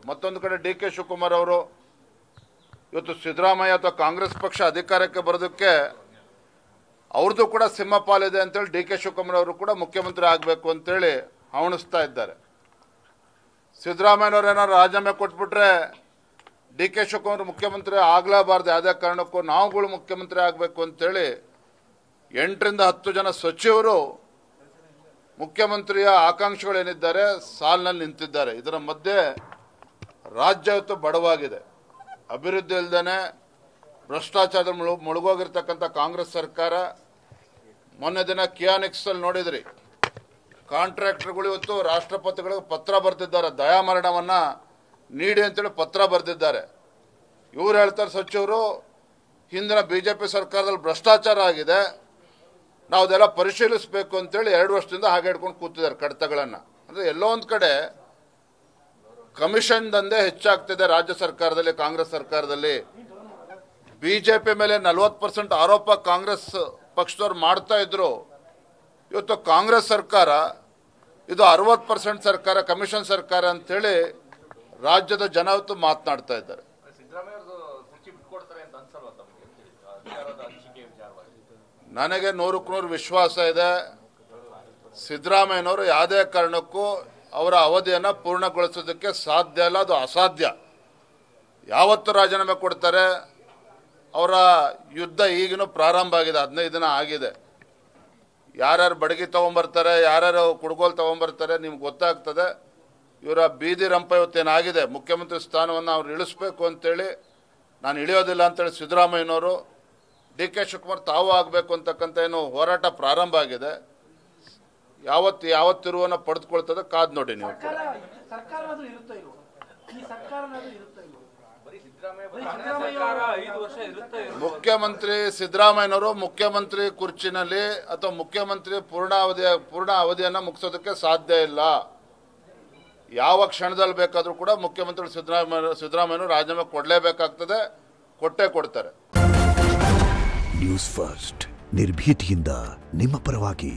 ಮತ್ತೊಂದು ಕಡೆ D K Shivakumar ಅವರು ಇವತ್ತು ಸಿದ್ದರಾಮಯ್ಯ ಅಥವಾ ಕಾಂಗ್ರೆಸ್ ಪಕ್ಷ ಅಧಿಕಾರಕ್ಕೆ ಬರೋದಕ್ಕೆ ಅವ್ರದ್ದು ಕೂಡ ಸಿಂಹಪಾಲಿದೆ ಅಂತೇಳಿ ಡಿ ಕೆ ಶಿವಕುಮಾರ್ ಅವರು ಕೂಡ ಮುಖ್ಯಮಂತ್ರಿ ಆಗಬೇಕು ಅಂತೇಳಿ ಹವಣಿಸ್ತಾ ಇದ್ದಾರೆ. ಸಿದ್ದರಾಮಯ್ಯನವ್ರು ಏನಾದ್ರು ರಾಜೀನಾಮೆ ಕೊಟ್ಬಿಟ್ರೆ ಡಿ ಕೆ ಶಿವಕುಮಾರ್ ಮುಖ್ಯಮಂತ್ರಿ ಆಗಲೇಬಾರ್ದು, ಯಾವುದೇ ಕಾರಣಕ್ಕೂ ನಾವುಗಳು ಮುಖ್ಯಮಂತ್ರಿ ಆಗಬೇಕು ಅಂತೇಳಿ 8ರಿಂದ 10 ಜನ ಸಚಿವರು ಮುಖ್ಯಮಂತ್ರಿಯ ಆಕಾಂಕ್ಷಿಗಳೇನಿದ್ದಾರೆ ಸಾಲಿನಲ್ಲಿ ನಿಂತಿದ್ದಾರೆ. ಇದರ ಮಧ್ಯೆ ರಾಜ್ಯ ಇವತ್ತು ಬಡವಾಗಿದೆ, ಅಭಿವೃದ್ಧಿ ಇಲ್ಲದೇ ಭ್ರಷ್ಟಾಚಾರದಲ್ಲಿ ಮುಳುಗೋಗಿರ್ತಕ್ಕಂಥ ಕಾಂಗ್ರೆಸ್ ಸರ್ಕಾರ. ಮೊನ್ನೆ ದಿನ ಕಿಯಾನಿಕ್ಸಲ್ಲಿ ನೋಡಿದ್ರಿ, ಕಾಂಟ್ರಾಕ್ಟರ್ಗಳು ಇವತ್ತು ರಾಷ್ಟ್ರಪತಿಗಳಿಗೆ ಪತ್ರ ಬರೆದಿದ್ದಾರೆ, ದಯಾಮರಣವನ್ನು ನೀಡಿ ಅಂತೇಳಿ ಪತ್ರ ಬರೆದಿದ್ದಾರೆ. ಇವ್ರು ಹೇಳ್ತಾರೆ ಸಚಿವರು, ಹಿಂದಿನ BJP ಸರ್ಕಾರದಲ್ಲಿ ಭ್ರಷ್ಟಾಚಾರ ಆಗಿದೆ, ನಾವು ಅದೆಲ್ಲ ಪರಿಶೀಲಿಸಬೇಕು ಅಂತೇಳಿ 2 ವರ್ಷದಿಂದ ಹಾಗೆ ಹಿಡ್ಕೊಂಡು ಕೂತಿದ್ದಾರೆ ಕಡತಗಳನ್ನು. ಅಂದರೆ ಎಲ್ಲೋ ಒಂದು ಕಡೆ ಕಮಿಷನ್ ದಂಧೆ ಹೆಚ್ಚಾಗ್ತಿದೆ ರಾಜ್ಯ ಸರ್ಕಾರದಲ್ಲಿ, ಕಾಂಗ್ರೆಸ್ ಸರ್ಕಾರದಲ್ಲಿ. BJP ಮೇಲೆ 40% ಆರೋಪ ಕಾಂಗ್ರೆಸ್ ಪಕ್ಷದವ್ರು ಮಾಡ್ತಾ ಇದ್ರು. ಇವತ್ತು ಕಾಂಗ್ರೆಸ್ ಸರ್ಕಾರ ಇದು 60% ಸರ್ಕಾರ, ಕಮಿಷನ್ ಸರ್ಕಾರ ಅಂತೇಳಿ ರಾಜ್ಯದ ಜನ ಇವತ್ತು ಮಾತನಾಡ್ತಾ ಇದ್ದಾರೆ. ನನಗೆ 100ಕ್ಕೆ 100 ವಿಶ್ವಾಸ ಇದೆ, ಸಿದ್ದರಾಮಯ್ಯನವರು ಯಾವುದೇ ಕಾರಣಕ್ಕೂ ಅವರ ಅವಧಿಯನ್ನು ಪೂರ್ಣಗೊಳಿಸೋದಕ್ಕೆ ಸಾಧ್ಯ ಇಲ್ಲ, ಅದು ಅಸಾಧ್ಯ. ಯಾವತ್ತು ರಾಜೀನಾಮೆ ಕೊಡ್ತಾರೆ? ಅವರ ಯುದ್ಧ ಈಗಿನೂ ಪ್ರಾರಂಭ ಆಗಿದೆ, 15 ದಿನ ಆಗಿದೆ. ಯಾರ್ಯಾರು ಬಡಗಿ ತೊಗೊಂಬರ್ತಾರೆ, ಯಾರ್ಯಾರು ಕುಡ್ಗೋಲು ತೊಗೊಂಬರ್ತಾರೆ ನಿಮ್ಗೆ ಗೊತ್ತಾಗ್ತದೆ. ಇವರ ಬೀದಿ ರಂಪ ಇವತ್ತೇನಾಗಿದೆ, ಮುಖ್ಯಮಂತ್ರಿ ಸ್ಥಾನವನ್ನು ಅವ್ರು ಇಳಿಸ್ಬೇಕು ಅಂತೇಳಿ, ನಾನು ಇಳಿಯೋದಿಲ್ಲ ಅಂತೇಳಿ ಸಿದ್ದರಾಮಯ್ಯನವರು, ಡಿ ಕೆ ಶಿವಕುಮಾರ್ ತಾವು ಆಗಬೇಕು ಅಂತಕ್ಕಂಥ ಏನು ಹೋರಾಟ ಪ್ರಾರಂಭ ಆಗಿದೆ. ಯಾವ ತಿರುವನ್ನು ಪಡೆದುಕೊಳ್ತದೆ ಕಾದ್ ನೋಡಿ ನೀವು. ಮುಖ್ಯಮಂತ್ರಿ ಸಿದ್ದರಾಮಯ್ಯನವರು ಮುಖ್ಯಮಂತ್ರಿ ಕುರ್ಚಿನಲ್ಲಿ ಅಥವಾ ಮುಖ್ಯಮಂತ್ರಿ ಪೂರ್ಣ ಅವಧಿಯನ್ನು ಮುಗಿಸೋದಕ್ಕೆ ಸಾಧ್ಯ ಇಲ್ಲ. ಯಾವ ಕ್ಷಣದಲ್ಲಿ ಬೇಕಾದರೂ ಕೂಡ ಮುಖ್ಯಮಂತ್ರಿ ಸಿದ್ದರಾಮಯ್ಯನವರು ರಾಜೀನಾಮೆ ಕೊಡಲೇಬೇಕಾಗ್ತದೆ, ಕೊಟ್ಟೇ ಕೊಡ್ತಾರೆ. ನ್ಯೂಸ್ ಫಸ್ಟ್ ನಿರ್ಭೀತಿಯಿಂದ ನಿಮ್ಮ ಪರವಾಗಿ.